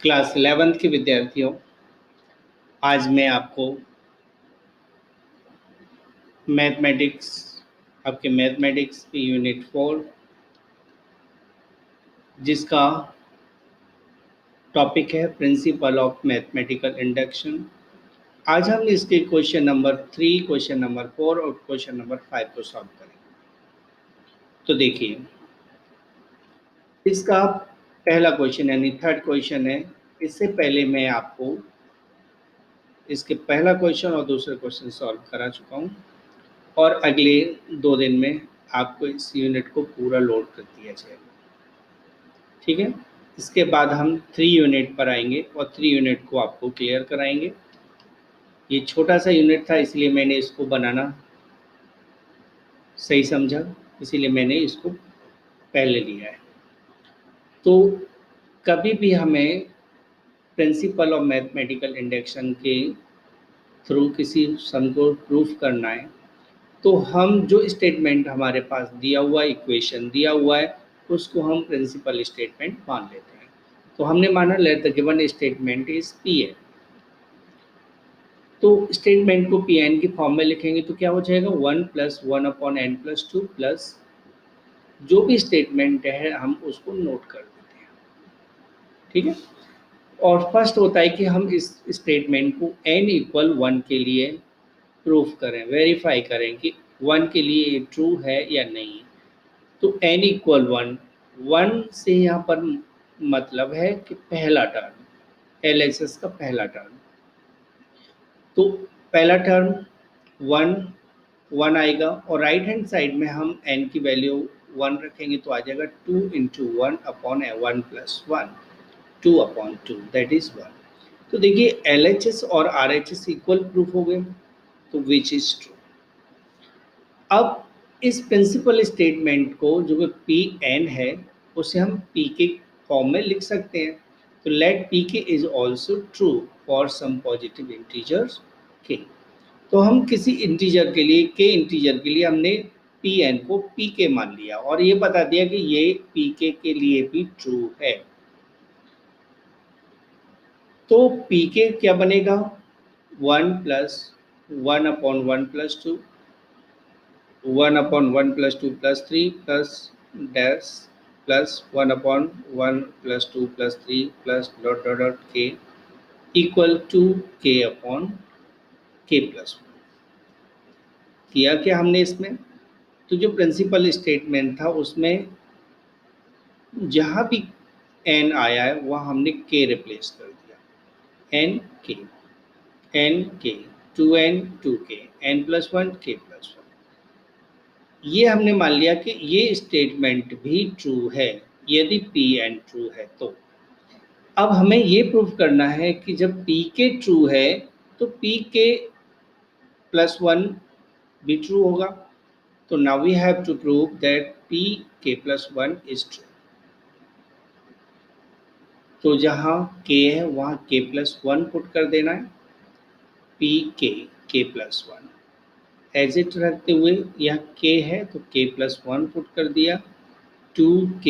Class 11th के विद्यार्थियों, आज मैं आपको मैथमेटिक्स आपके मैथमेटिक्स की यूनिट 4 जिसका टॉपिक है प्रिंसिपल ऑफ मैथमेटिकल इंडक्शन। आज हम इसके क्वेश्चन नंबर 3, क्वेश्चन नंबर 4 और क्वेश्चन नंबर 5 को सॉल्व करेंगे। तो देखिए, इसका पहला क्वेश्चन यानी थर्ड क्वेश्चन है। इससे पहले मैं आपको इसके पहला क्वेश्चन और दूसरा क्वेश्चन सॉल्व करा चुका हूँ और अगले 2 दिन में आपको इस यूनिट को पूरा लोड कर दिया जाएगा। ठीक है, इसके बाद हम 3 यूनिट पर आएंगे और 3 यूनिट को आपको क्लियर कराएंगे। ये छोटा सा यूनिट था, इसलिए मैंने इसको बनाना सही समझा, इसीलिए मैंने इसको पहले लिया है। तो कभी भी हमें प्रिंसिपल ऑफ मैथमेटिकल इंडक्शन के थ्रू किसी सम को प्रूफ करना है, तो हम जो स्टेटमेंट हमारे पास दिया हुआ है, इक्वेशन दिया हुआ है, उसको हम प्रिंसिपल स्टेटमेंट मान लेते हैं। तो हमने माना let the given statement is P N. तो स्टेटमेंट को पी एन की फॉर्म में लिखेंगे तो क्या हो जाएगा, 1 + 1/n+2 प्लस जो भी स्टेटमेंट है हम उसको नोट कर देते हैं। ठीक है, और फर्स्ट होता है कि हम इस स्टेटमेंट को n = 1 के लिए प्रूफ करें, वेरीफाई करें कि 1 के लिए ये ट्रू है या नहीं। तो n = 1, 1 से यहाँ पर मतलब है कि पहला टर्म, LHS का पहला टर्म। तो पहला टर्म 1 आएगा और राइट हैंड साइड में हम n की वैल्यू 1 रखेंगे तो आ जाएगा 2 × 1/1 + 1, 2/2, दैट इज 1। तो देखिए LHS और RHS इक्वल प्रूफ हो गए, तो विच इज ट्रू। अब इस प्रिंसिपल स्टेटमेंट को जो पी एन है उसे हम पी के फॉर्म में लिख सकते हैं। तो let P K is also true for some positive integers K. तो हम किसी इंटीजर के लिए, के इंटीजर के लिए हमने पी एन को पी के मान लिया और ये बता दिया कि ये पी के लिए भी ट्रू है। तो पी के क्या बनेगा, 1 + 1/1 + 2, 1/1 + 2 + 3 plus dash plus 1/1 + 2 + 3 plus ... k equal to k/k + 1। किया क्या हमने इसमें, तो जो प्रिंसिपल स्टेटमेंट था उसमें जहाँ भी n आया है वहाँ हमने k रिप्लेस कर दिया, n k 2n 2k n+1 k+1। ये हमने मान लिया कि ये स्टेटमेंट भी ट्रू है यदि पी एन ट्रू है। तो अब हमें ये प्रूफ करना है कि जब पी के ट्रू है तो पी के +1 भी ट्रू होगा। तो now we have to prove that P K +1 is true. तो जहाँ k है वहाँ k+1 पुट कर देना है, पी के +1 एज इट रखते हुए यह k है तो k+1 पुट कर दिया, 2k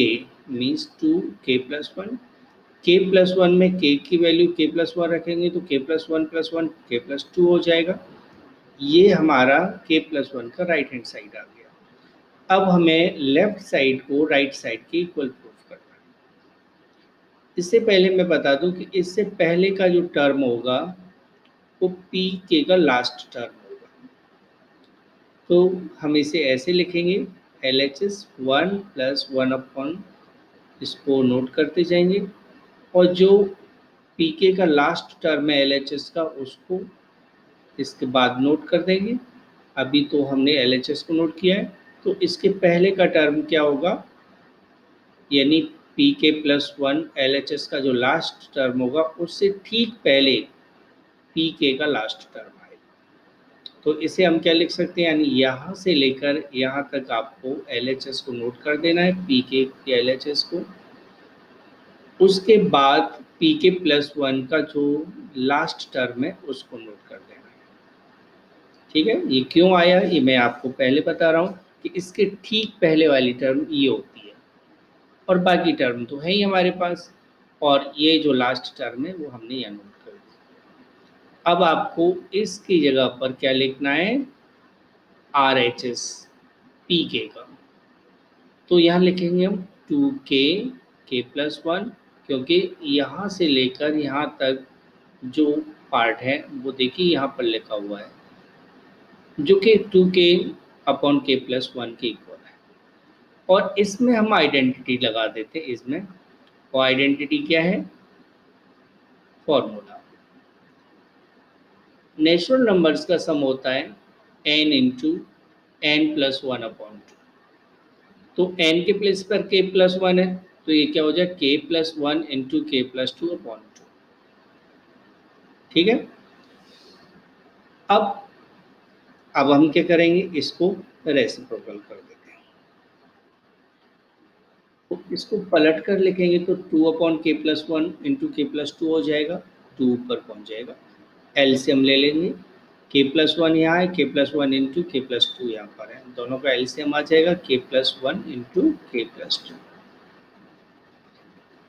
मीन्स 2k+1, k+1 में k की वैल्यू k+1 रखेंगे तो k+1 + 1 k+2 हो जाएगा। ये हमारा k+1 का राइट हैंड साइड आ गया। अब हमें लेफ्ट साइड को राइट साइड के इक्वल प्रूफ करना है। इससे पहले मैं बता दूं कि इससे पहले का जो टर्म होगा वो पी के का लास्ट टर्म होगा। तो हम इसे ऐसे लिखेंगे, LHS 1 + 1/, इसको नोट करते जाएंगे और जो पीके का लास्ट टर्म है LHS का उसको इसके बाद नोट कर देंगे। अभी तो हमने LHS को नोट किया है, तो इसके पहले का टर्म क्या होगा, यानी pk+1 LHS का जो लास्ट टर्म होगा उससे ठीक पहले pk का लास्ट टर्म आएगा। तो इसे हम क्या लिख सकते हैं, यानी यहाँ से लेकर यहाँ तक आपको LHS को नोट कर देना है, pk के LHS को। उसके बाद pk+1 का जो लास्ट टर्म है उसको नोट कर देना है। ठीक है, ये क्यों आया ये मैं आपको पहले बता रहा हूँ कि इसके ठीक पहले वाली टर्म ये होती है और बाकी टर्म तो है ही हमारे पास। और ये जो लास्ट टर्म है वो हमने यहाँ नोट कर दी। अब आपको इसकी जगह पर क्या लिखना है, RHS पी के का। तो यहाँ लिखेंगे हम 2k k+1, क्योंकि यहाँ से लेकर यहाँ तक जो पार्ट है वो देखिए यहाँ पर लिखा हुआ है, जो कि 2k/k+1 के इक्वल है। और इसमें हम आइडेंटिटी लगा देते हैं इसमें, और आइडेंटिटी क्या है, फॉर्मूला। नेचुरल नंबर्स का सम होता है n इंटू n+1/2। तो n के प्लेस पर k+1 है, तो ये क्या हो जाए, k+1 इंटू k+2/2। ठीक है। अब हम क्या करेंगे, इसको रेसिप्रोकल कर देते हैं। तो इसको पलट कर लिखेंगे तो 2/k+1 इंटू k+2 हो जाएगा, 2 ऊपर पहुंच जाएगा। एलसीएम ले लेंगे, k+1 यहाँ है, k+1 इंटू k+2 यहाँ पर है, दोनों का एलसीएम आ जाएगा k+1 इंटू k+2।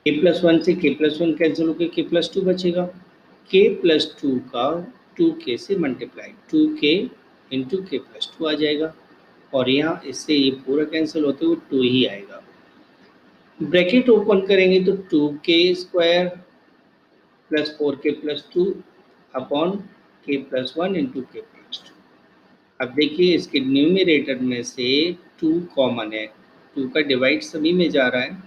k+1 से k+1 कैंसिल होकर k+2 बचेगा, k+2 का 2k से मल्टीप्लाई, 2k इंटू k+2 आ जाएगा, और यहाँ इससे ये पूरा कैंसिल होते हुए 2 ही आएगा। ब्रैकेट ओपन करेंगे तो 2k² plus 4k+2 upon k+1 into k+2। अब देखिए इसके न्यूमरेटर में से 2 कॉमन है, 2 का डिवाइड सभी में जा रहा है,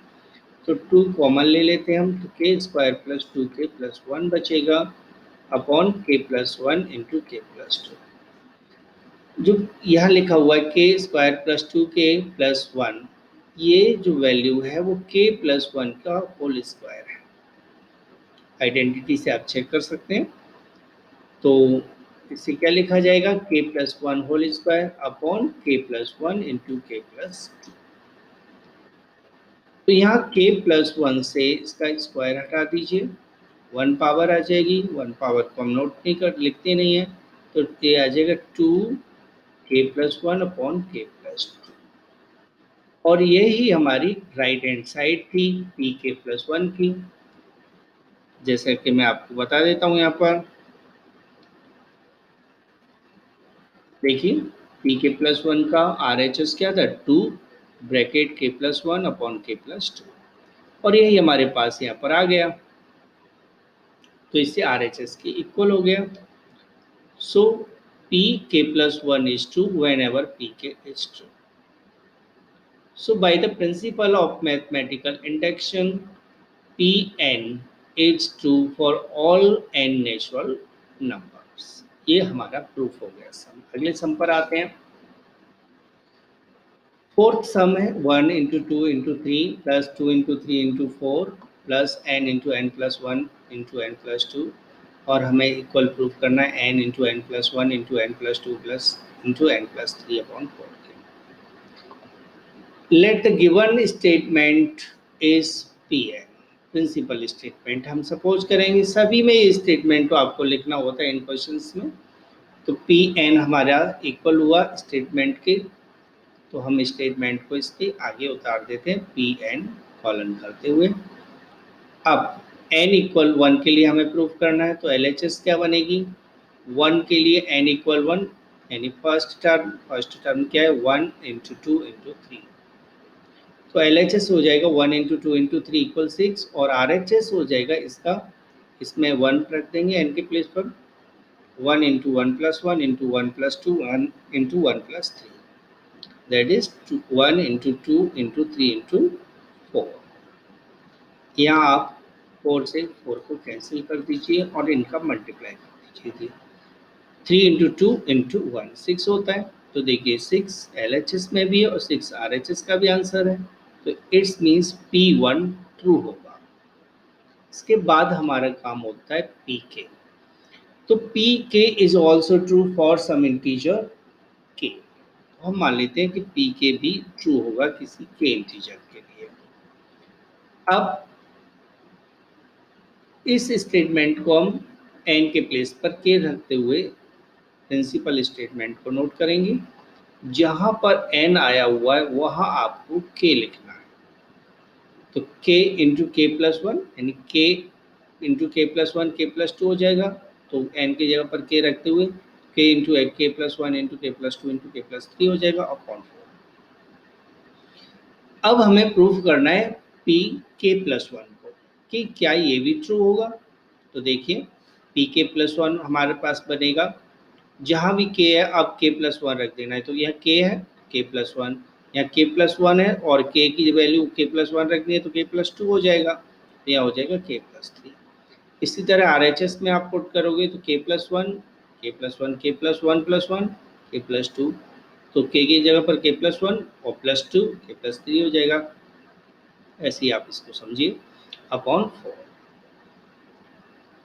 तो 2 कॉमन ले लेते हैं हम, तो k² प्लस 2k+1 बचेगा अपॉन k+1 इंटू k+2। जो यहाँ लिखा हुआ है k² प्लस 2k+1, ये जो वैल्यू है वो k+1 का होल स्क्वायर है। आइडेंटिटी से आप चेक कर सकते हैं। तो इसे क्या लिखा जाएगा, k+1 whole square upon k+1 into k+2। तो यहाँ k+1 से इसका स्क्वायर हटा दीजिए, 1 पावर आ जाएगी, 1 पावर को हम नोट नहीं कर लिखते नहीं है, तो ये आ जाएगा 2k+1 अपॉन k+2। और यही हमारी राइट हैंड साइड थी pk+1 की। जैसे कि मैं आपको बता देता हूँ, यहाँ पर देखिए pk+1 का RHS क्या था, 2 ब्रैकेट k+1 अपॉन k+2, और यही हमारे पास यहाँ पर आ गया, तो इससे RHS के इक्वल हो गया। सो pk+1 is true whenever pk is true. So by the principle of mathematical induction, Pn is true for all n natural numbers. ये हमारा प्रूफ हो गया सम। अगले सम पर आते हैं। फोर्थ सम है 1 into 2 into 3 plus 2 into 3 into 4 plus n into n plus 1 into n plus 2, और हमें इक्वल प्रूफ करना है n into n plus 1 into n plus 2 plus into n plus 3 upon 4 के। Let the given statement is Pn, principle statement हम suppose करेंगे। सभी में ये स्टेटमेंट तो आपको लिखना होता है इन क्वेश्चंस में। तो Pn हमारा इक्वल हुआ स्टेटमेंट के, तो हम स्टेटमेंट को इसके आगे उतार देते हैं Pn कॉलन करते हुए। अब n इक्वल 1 के लिए हमें प्रूफ करना है, तो LHS क्या बनेगी, 1 के लिए n इक्वल 1, यानी फर्स्ट टर्म क्या है, 1 इंटू 2 इंटू 3, तो LHS हो जाएगा 1 इंटू 2 इंटू 3 इक्वल 6, और RHS हो जाएगा इसका, इसमें 1 रख देंगे n के प्लेस पर, 1 into 1 plus 1 into 1 plus 2 1 into 1 plus 3, that is 1 into 2 into 3 into 4। यहाँ आप 4 से 4 को कैंसिल कर दीजिए और इनका मल्टीप्लाई कर दीजिए, 3 इंटू 2 इंटू 1 6 होता है, तो देखिए 6 LHS में भी है और 6 RHS का भी आंसर है, तो इट्स मीन्स P1 ट्रू होगा। इसके बाद हमारा काम होता है PK, तो PK is also true for some integer K, तो हम मान लेते हैं कि PK भी ट्रू होगा किसी K इंटीजर के लिए। अब इस स्टेटमेंट को हम n के प्लेस पर K रखते हुए प्रिंसिपल स्टेटमेंट को नोट करेंगे। जहाँ पर n आया हुआ है वहाँ आपको K लिखना है। तो k इंटू के प्लस वन यानी k इंटू के प्लस वन के प्लस टू हो जाएगा। तो n की जगह पर k रखते हुए k इंटू के प्लस वन इंटू के प्लस टू इंटू के प्लस थ्री हो जाएगा अपॉन 4। अब हमें प्रूफ करना है पी के प्लस वन को कि क्या ये भी ट्रू होगा। तो देखिए पी के प्लस वन हमारे पास बनेगा, जहाँ भी के है अब के प्लस वन रख देना है। तो यह के है के प्लस वन, यहाँ के प्लस वन है और के की वैल्यू के प्लस वन रखनी है तो के प्लस टू हो जाएगा, तो यह हो जाएगा के प्लस थ्री। इसी तरह आर एच एस में आप पुट करोगे तो के प्लस वन के प्लस वन के प्लस वन के प्लस टू, तो के की जगह पर के प्लस वन और प्लस टू के प्लस थ्री हो जाएगा। ऐसे ही आप इसको समझिए अपॉन 4।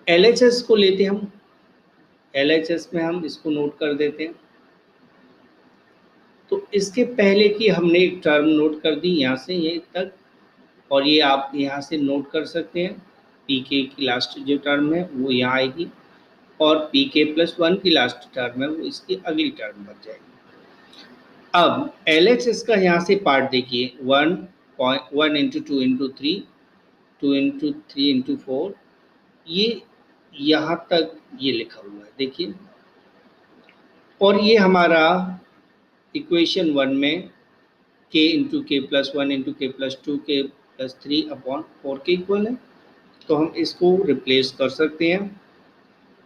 LHS को लेते हम, LHS में हम इसको नोट कर देते हैं। तो इसके पहले की हमने एक टर्म नोट कर दी यहाँ से ये तक, और ये आप यहाँ से नोट कर सकते हैं। पी के की लास्ट जो टर्म है वो यहाँ आएगी और पी के प्लस वन की लास्ट टर्म है वो इसकी अगली टर्म बन जाएगी। अब LHS का यहाँ से पार्ट देखिए, 1 into two into three, 2 into three into four, ये यहाँ तक ये लिखा हुआ है देखिए। और ये हमारा इक्वेशन वन में k इंटू के प्लस वन इंटू के प्लस टू के प्लस थ्री अपॉन फोर के इक्वल है। तो हम इसको रिप्लेस कर सकते हैं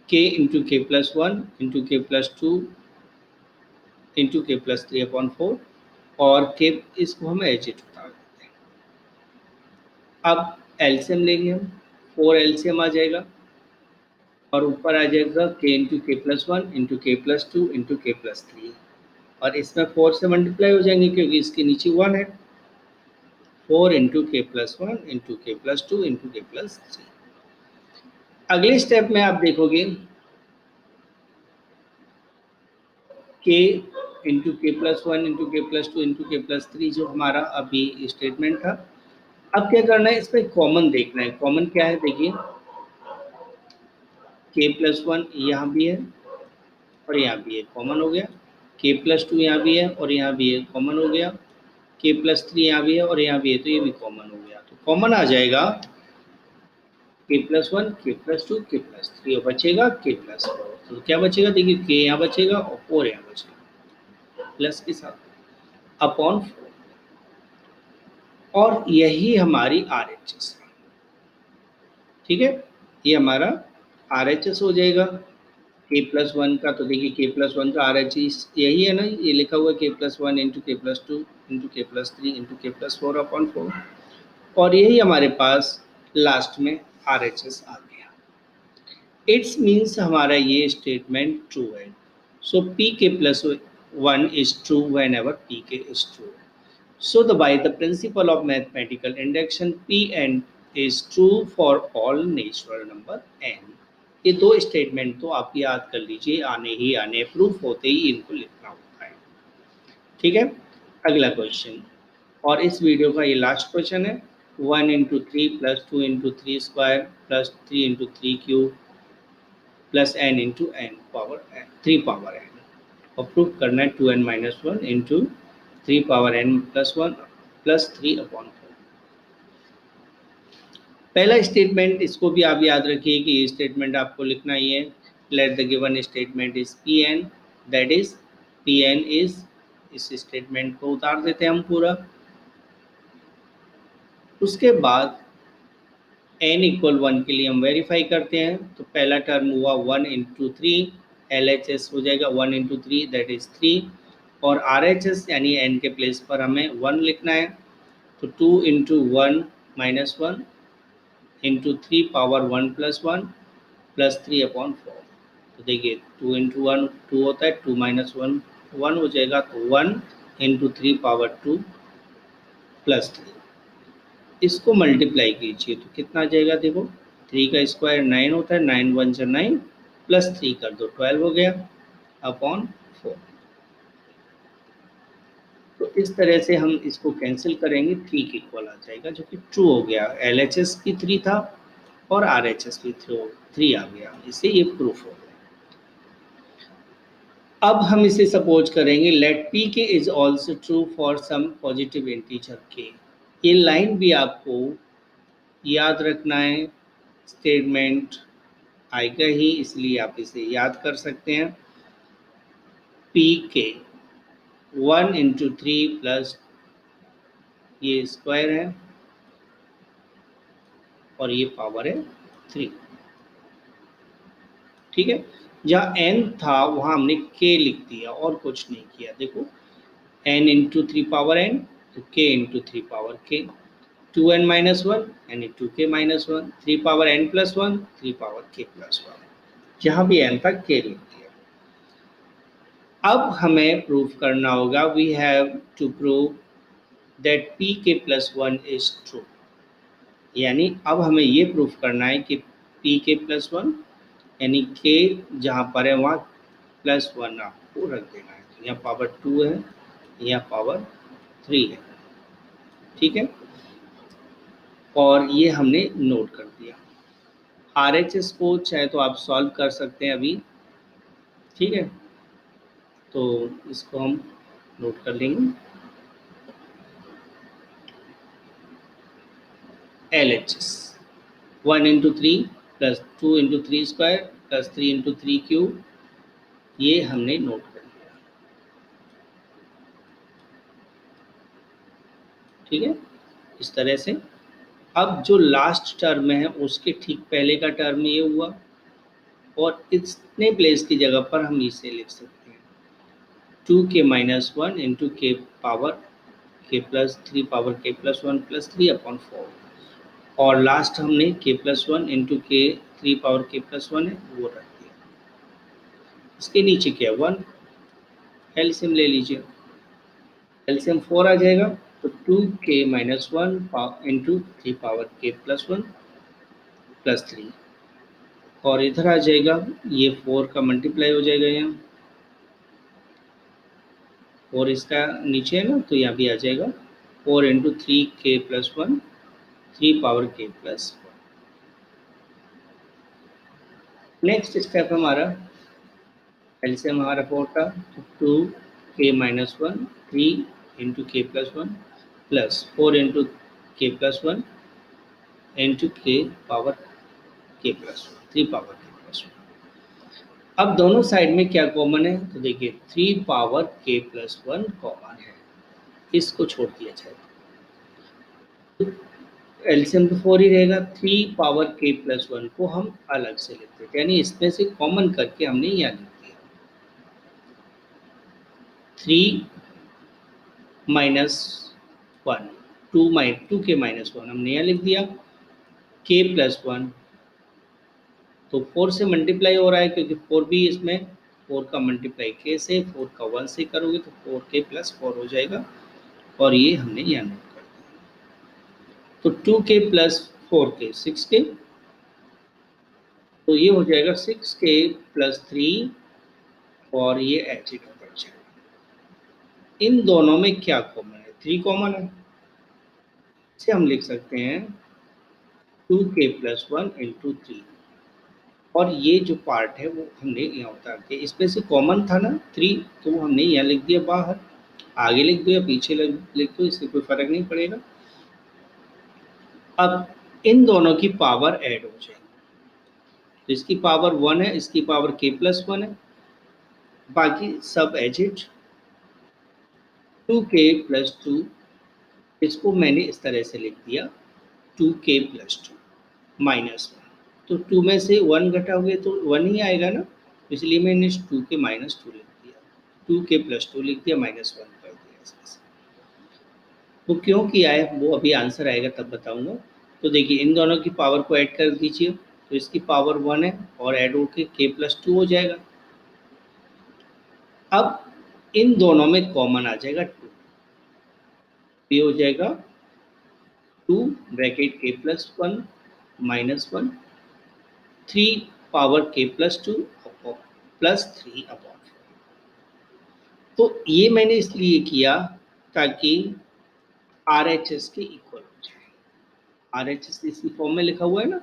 k इंटू के प्लस वन इंटू के प्लस टू इंटू के प्लस थ्री अपॉन फोर, और के इसको हम एच इट उतार देते हैं। अब एलसीएम लेंगे हम, 4 एलसीएम आ जाएगा और ऊपर आ जाएगा k इंटू के प्लस वन इंटू के प्लस टू इंटू के प्लस थ्री, और इसमें 4 से मल्टीप्लाई हो जाएंगे क्योंकि इसके नीचे 1 है। 4 इंटू के प्लस वन इंटू के प्लस टू इंटू के प्लस थ्री। अगले स्टेप में आप देखोगे k इंटू के प्लस वन इंटू के प्लस टू इंटू के प्लस थ्री जो हमारा अभी स्टेटमेंट था। अब क्या करना है, इसमें कॉमन देखना है। कॉमन क्या है देखिए, k प्लस वन यहाँ भी है और यहाँ भी है, कॉमन हो गया। k प्लस टू यहाँ भी है और यहाँ भी है, कॉमन हो गया। k प्लस थ्री यहाँ भी है और यहाँ भी है, तो ये भी कॉमन हो गया। तो कॉमन आ जाएगा k प्लस वन के प्लस टू के प्लस थ्री, और बचेगा k प्लस फोर। तो क्या बचेगा देखिए, k यहाँ बचेगा और 4 यहाँ बचेगा प्लस के साथ अपॉन 4। और यही हमारी RHS है, ठीक है। ये हमारा RHS हो जाएगा k प्लस वन का। तो देखिए k प्लस वन का RHS यही है ना, ये लिखा हुआ है k प्लस वन इंटू के प्लस टू इंटू के प्लस थ्री इंटू के प्लस फोर अपॉन 4, और यही हमारे पास लास्ट में RHS आ गया। इट्स मीन्स हमारा ये स्टेटमेंट ट्रू है। So P K plus one is true whenever P K is true. So by the principle of mathematical induction, Pn is true for all natural number n। ये दो statement तो आप याद कर लीजिए, आने ही आने, प्रूफ होते ही इनको लिखना होता है, ठीक है। अगला क्वेश्चन, और इस वीडियो का ये लास्ट क्वेश्चन है। 1 into three plus two into three square plus three into three cube plus n into N power N, three power N, और प्रूफ करना है 2n minus one into three power N plus one plus three upon four. पहला statement, इसको भी आप याद रखिए कि ये स्टेटमेंट आपको लिखना ही है। Let the given statement is P N, that is P N is, इस स्टेटमेंट को उतार देते हैं हम पूरा। उसके बाद n इक्वल वन के लिए हम वेरीफाई करते हैं। तो पहला टर्म हुआ 1 इंटू थ्री, LHS हो जाएगा 1 इंटू थ्री दैट इज 3, और RHS यानी n के प्लेस पर हमें 1 लिखना है। तो 2 into one minus one into three power one plus three upon four. तो देखिए 2 इंटू वन टू होता है, 2 माइनस वन वन हो जाएगा, तो 1 into three power two plus three. इसको मल्टीप्लाई कीजिए तो कितना आ जाएगा देखो, 3 का स्क्वायर 9 होता है, 9 वन से 9 प्लस 3 कर दो 12 हो गया अपॉन 4। तो इस तरह से हम इसको कैंसिल करेंगे, 3 के इक्वल आ जाएगा, जो कि ट्रू हो गया। LHS भी 3 था और RHS भी 3 आ गया, इससे ये प्रूफ हो गया। अब हम इसे सपोज करेंगे, let P K is also true for some positive integer K. ये लाइन भी आपको याद रखना है, स्टेटमेंट आएगा ही, इसलिए आप इसे याद कर सकते हैं। पी के 1 × 3 प्लस ये स्क्वायर है और ये पावर है 3। ठीक है, जहाँ n था वहाँ हमने k लिख दिया और कुछ नहीं किया। देखो n × 3 पावर n तो k × 3 power k, 2n - 1 n × k - 1, 3 power n+1 3 power k+1, जहाँ भी n था k लिख दिया। अब हमें प्रूफ करना होगा, we have to prove that pk+1 is true. यानी अब हमें ये प्रूफ करना है कि pk+1 यानी k जहाँ पर है वहाँ +1 आपको रख देना है। तो यहाँ पावर 2 है, यहाँ पावर 3 है। ठीक है, और ये हमने नोट कर दिया। RHS को चाहे तो आप सॉल्व कर सकते हैं अभी। ठीक है, तो इसको हम नोट कर लेंगे। LHS 1 × 3 plus 2 × 3 square plus 3 × 3 cube, ये हमने नोट कर लिया। ठीक है, इस तरह से। अब जो लास्ट टर्म है उसके ठीक पहले का टर्म ये हुआ, और इतने प्लेस की जगह पर हम इसे लिख सकते हैं 2k - 1 × k power k+3 power k+1 + 3/4, और लास्ट हमने k+1 × k 3 पावर k+1 है वो रख दिया। इसके नीचे क्या 1, एलसीएम ले लीजिए, एलसीएम 4 आ जाएगा, तो 2k - 1 × 3 पावर k+1 + 3, और इधर आ जाएगा ये 4 का मल्टीप्लाई हो जाएगा यहाँ, और इसका नीचे है ना तो यहाँ भी आ जाएगा 4 × 3k+1 3 power k+1। Next step हमारा एलसीएम हमारा 4 था, तो 2k - 1 3 × k+1 plus 4 × k+1 × k power k+1 3 power k+1। अब दोनों साइड में क्या कॉमन है, तो देखिए 3 पावर k+1 कॉमन है, इसको छोड़ दिया जाए तो एलसीएम तो 4 ही रहेगा। 3 पावर k+1 को हम अलग से लेते हैं, यानी इसमें से कॉमन करके हमने यहाँ लिख दिया 3 - 1 2k - 1 हमने यहाँ लिख दिया, k+1 तो 4 से मल्टीप्लाई हो रहा है क्योंकि 4 भी इसमें 4 का मल्टीप्लाई k से 4 का 1 से करोगे तो 4k+4 हो जाएगा, और ये हमने यहाँ नोट कर दिया। तो 2k + 4k 6k, तो ये हो जाएगा 6k + 3, और ये एच ऊपर जाएगा। इन दोनों में क्या कॉमन है, 3 कॉमन है, इसे हम लिख सकते हैं 2k+1 × 3, और ये जो पार्ट है वो हमने यहाँ उतार दिया। इसमें से कॉमन था ना 3, तो वो हमने यहाँ लिख दिया बाहर, आगे लिख दो या पीछे लिख दो, इससे कोई फर्क नहीं पड़ेगा। अब इन दोनों की पावर ऐड हो जाएगी, तो इसकी पावर 1 है, इसकी पावर k+1 है, बाकी सब एज इट 2k + 2, इसको मैंने इस तरह से लिख दिया 2k + 2 -1, तो 2 में से 1 घटाओगे तो 1 ही आएगा ना, इसलिए मैंने 2k - 2 लिख दिया, 2k + 2 लिख दिया, -1 कर दिया इसमें से। वो क्यों किया है वो अभी आंसर आएगा तब बताऊंगा। तो देखिए इन दोनों की पावर को ऐड कर दीजिए, तो इसकी पावर 1 है और ऐड होके k+2 हो जाएगा। अब इन दोनों में कॉमन आ जाएगा 2, ये हो जाएगा 2 ब्रैकेट k+1 -1 3 पावर k+2 +3/4। तो ये मैंने इसलिए किया ताकि RHS के इक्वल हो जाए। RHS इसी फॉर्म में लिखा हुआ है ना,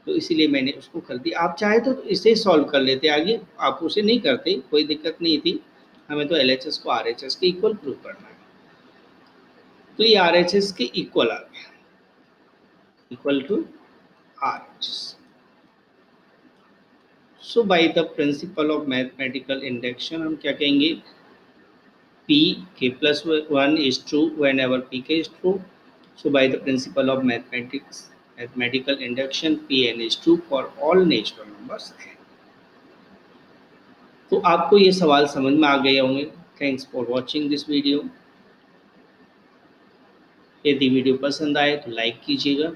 तो इसीलिए मैंने उसको कर दिया। आप चाहे तो इसे सॉल्व कर लेते, आगे आप उसे नहीं करते, कोई दिक्कत नहीं थी, हमें तो LHS को RHS के इक्वल प्रूव करना है। तो ये RHS के इक्वल आ गया, equal to RHS। So by the principle of mathematical induction हम क्या कहेंगे, P k plus 1 is true whenever Pk is true. So by the principle of mathematical induction, Pn is true for all natural numbers. तो आपको ये सवाल समझ में आ गए होंगे। Thanks for watching this video. यदि वीडियो पसंद आए तो लाइक कीजिएगा।